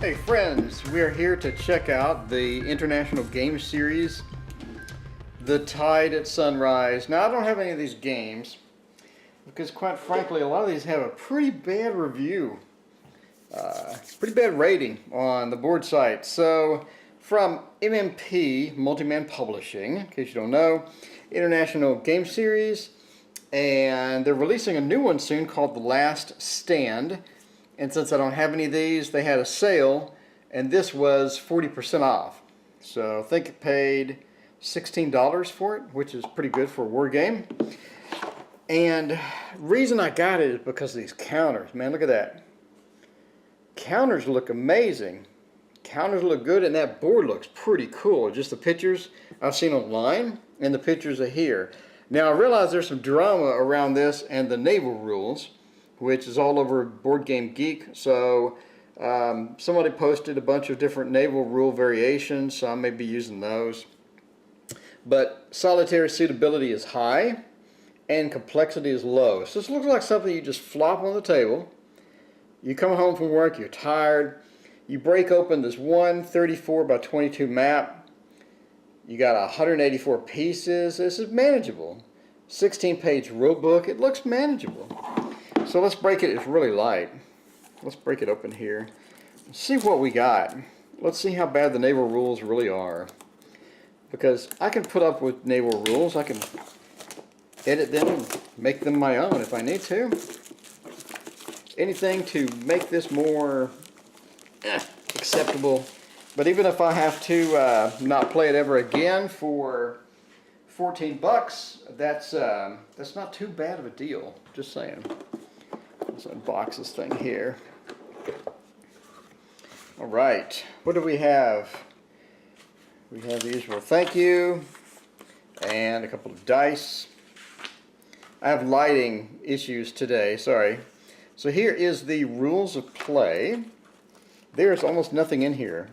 Hey friends, we are here to check out the international game series, The Tide at Sunrise. Now I don't have any of these games because quite frankly a lot of these have a pretty bad review, pretty bad rating on the board site. So from MMP, Multi-Man Publishing, in case you don't know, international game series, and they're releasing a new one soon called The Last Stand. And since I don't have any of these, they had a sale, and this was 40% off. So I think it paid $16 for it, which is pretty good for a war game. And reason I got it is because of these counters. Man, look at that. Counters look amazing. Counters look good, and that board looks pretty cool. Just the pictures I've seen online, and the pictures are here. Now I realize there's some drama around this and the naval rules, which is all over Board Game Geek. So somebody posted a bunch of different naval rule variations, so I may be using those. But solitary suitability is high and complexity is low. So this looks like something you just flop on the table. You come home from work, you're tired, you break open this 134 by 22 map. You got 184 pieces. This is manageable. 16-page rule book. It looks manageable. So let's break it. It's really light. Let's break it open here. Let's see what we got. Let's see how bad the naval rules really are. Because I can put up with naval rules. I can edit them and make them my own if I need to. Anything to make this more acceptable. But even if I have to not play it ever again for 14 bucks, that's not too bad of a deal. Just saying. Let's unbox this thing here. Alright, what do we have? We have the usual thank you and a couple of dice. I have lighting issues today, sorry. So here is the rules of play. There's almost nothing in here.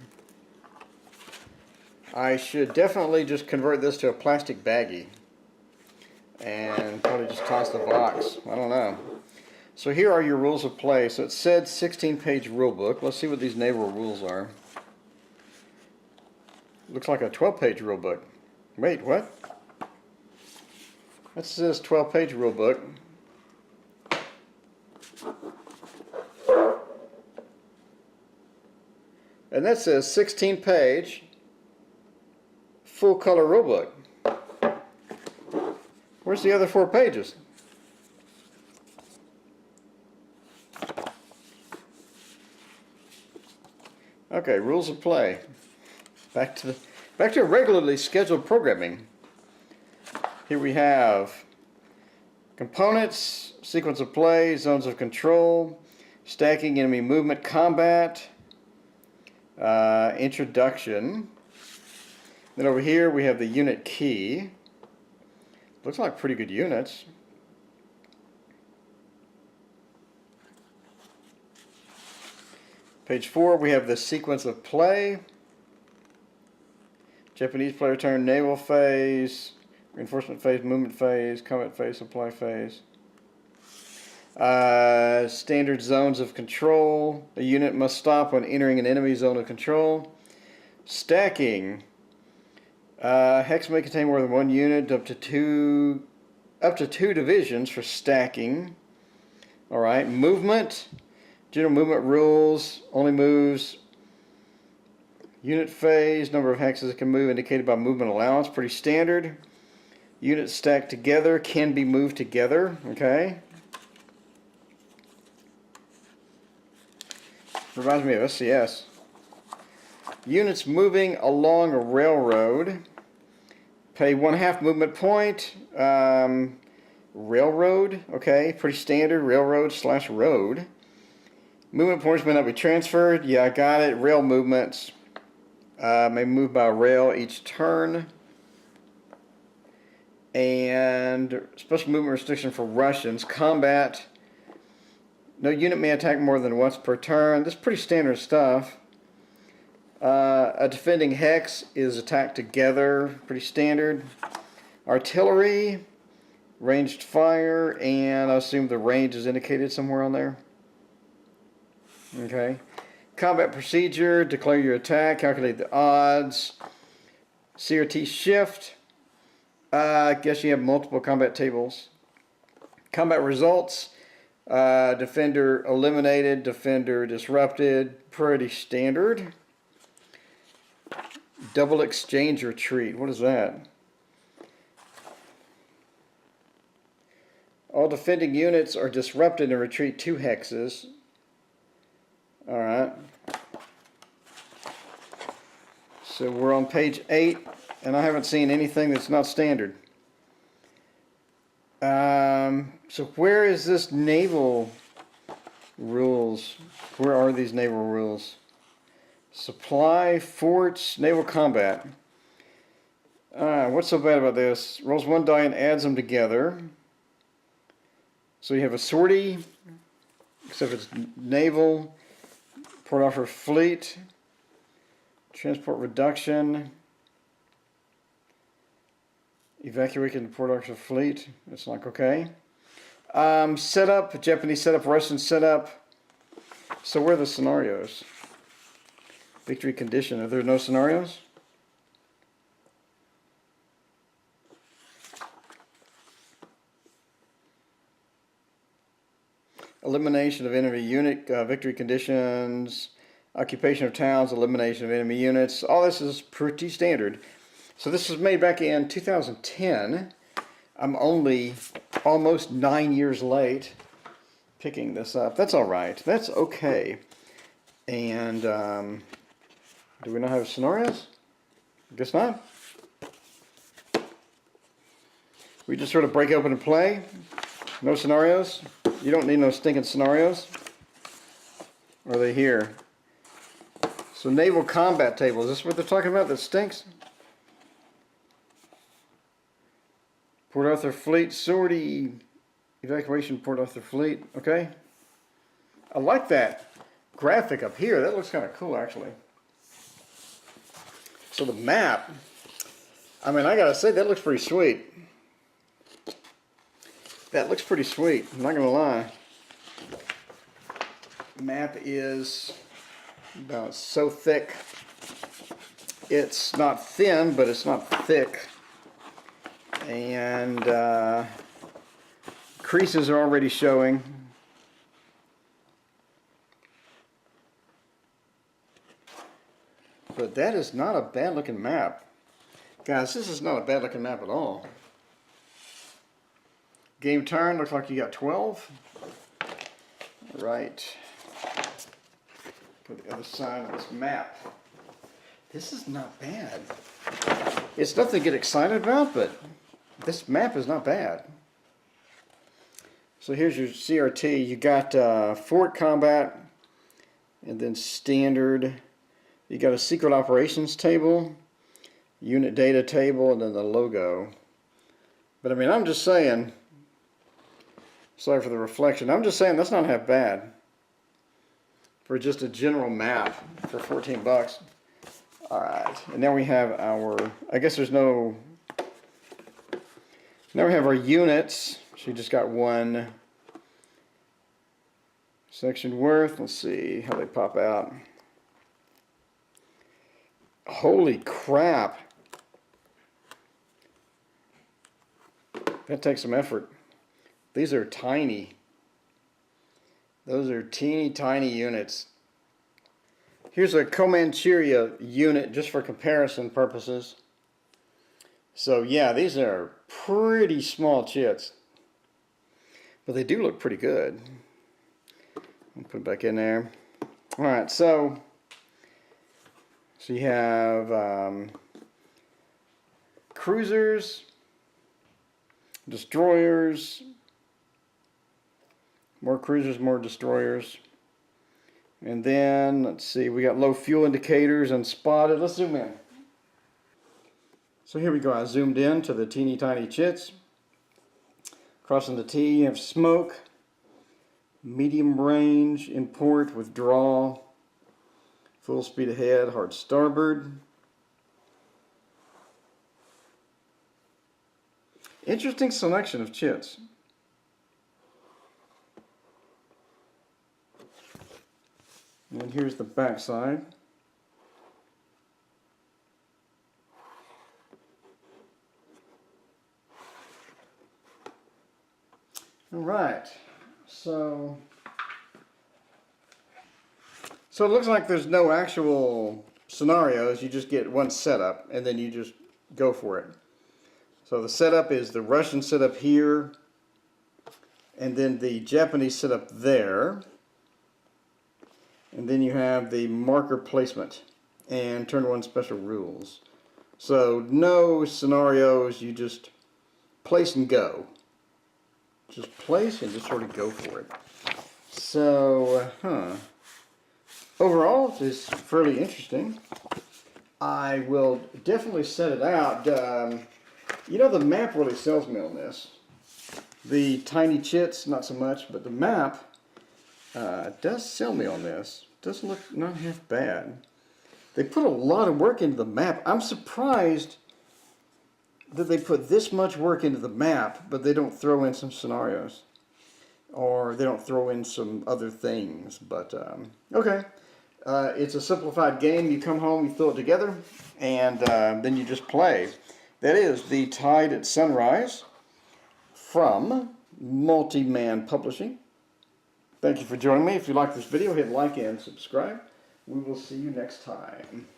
I should definitely just convert this to a plastic baggie and probably just toss the box. I don't know. So here are your rules of play. So it said 16-page rule book. Let's see what these naval rules are. Looks like a 12-page rule book. Wait, what? That says 12-page rule book. And that says 16-page full color rule book. Where's the other 4 pages? Okay, rules of play. Back to regularly scheduled programming. Here we have components, sequence of play, zones of control, stacking, enemy movement, combat, introduction. Then over here we have the unit key. Looks like pretty good units. Page 4, we have the sequence of play. Japanese player turn, naval phase, reinforcement phase, movement phase, combat phase, supply phase. Standard zones of control. A unit must stop when entering an enemy zone of control. Stacking. Hex may contain more than 1 unit, up to two divisions for stacking. Alright, movement. General movement rules, only moves. Unit phase, number of hexes it can move indicated by movement allowance, pretty standard. Units stacked together can be moved together, okay. Reminds me of SCS. Units moving along a railroad pay 1/2 movement point. Railroad, okay, pretty standard, railroad/road. Movement points may not be transferred. Yeah, I got it. Rail movements may move by rail each turn. And special movement restriction for Russians. Combat. No unit may attack more than once per turn. This is pretty standard stuff. A defending hex is attacked together. Pretty standard. Artillery. Ranged fire. And I assume the range is indicated somewhere on there. Okay. Combat procedure, declare your attack, calculate the odds. CRT shift. I guess you have multiple combat tables. Combat results. Defender eliminated, defender disrupted. Pretty standard. Double exchange retreat. What is that? All defending units are disrupted and retreat 2 hexes. Alright. So we're on page 8, and I haven't seen anything that's not standard. So where is this naval rules? Where are these naval rules? Supply, forts, naval combat. What's so bad about this? Rolls 1 die and adds them together. So you have a sortie, except it's naval, port offer fleet, transport reduction, evacuation port offer fleet. It's like, okay. Setup, Japanese setup, Russian setup. So where are the scenarios? Victory condition. Are there no scenarios? Elimination of enemy unit, victory conditions, occupation of towns, elimination of enemy units. All this is pretty standard. So this was made back in 2010. I'm only almost 9 years late picking this up. That's all right. That's okay. And do we not have scenarios? I guess not. We just sort of break open and play. No scenarios. You don't need no stinking scenarios. Are they here? So naval combat table. Is this what they're talking about that stinks? Port Arthur Fleet, sortie, evacuation Port Arthur Fleet. Okay. I like that graphic up here. That looks kind of cool, actually. So the map, I mean, I gotta say, that looks pretty sweet. That looks pretty sweet, I'm not gonna lie. Map is about so thick. It's not thin, but it's not thick. And creases are already showing. But that is not a bad looking map. Guys, this is not a bad looking map at all. Game turn, looks like you got 12. Right. Put the other side of this map. This is not bad. It's nothing to get excited about, but this map is not bad. So here's your CRT. You got fort combat, and then standard. You got a secret operations table, unit data table, and then the logo. But I mean, I'm just saying, sorry for the reflection, I'm just saying that's not half bad for just a general map for 14 bucks. Alright, and now we have our, I guess there's no, now we have our units. So you just got one section worth. Let's see how they pop out. Holy crap. That takes some effort. These are tiny. Those are teeny tiny units. Here's a Comancheria unit just for comparison purposes. So yeah, these are pretty small chits. But they do look pretty good. I'll put it back in there. Alright, so you have cruisers, destroyers, more cruisers, more destroyers. And then, let's see, we got low fuel indicators and spotted. Let's zoom in. So here we go. I zoomed in to the teeny tiny chits. Crossing the T, you have smoke, medium range, import, withdraw, full speed ahead, hard starboard. Interesting selection of chits. And then here's the back side. All right, so it looks like there's no actual scenarios. You just get one setup, and then you just go for it. So the setup is the Russian setup here, and then the Japanese setup there. And then you have the marker placement and turn 1 special rules. So no scenarios, you just place and go. Just place and just sort of go for it. So, overall, it's fairly interesting. I will definitely set it out. You know, the map really sells me on this. The tiny chits, not so much, but the map does sell me on this. Doesn't look not half bad. They put a lot of work into the map. I'm surprised that they put this much work into the map, but they don't throw in some scenarios. Or they don't throw in some other things. But, okay. It's a simplified game. You come home, you throw it together, and then you just play. That is The Tide at Sunrise from Multi-Man Publishing. Thank you for joining me. If you like this video, hit like and subscribe. We will see you next time.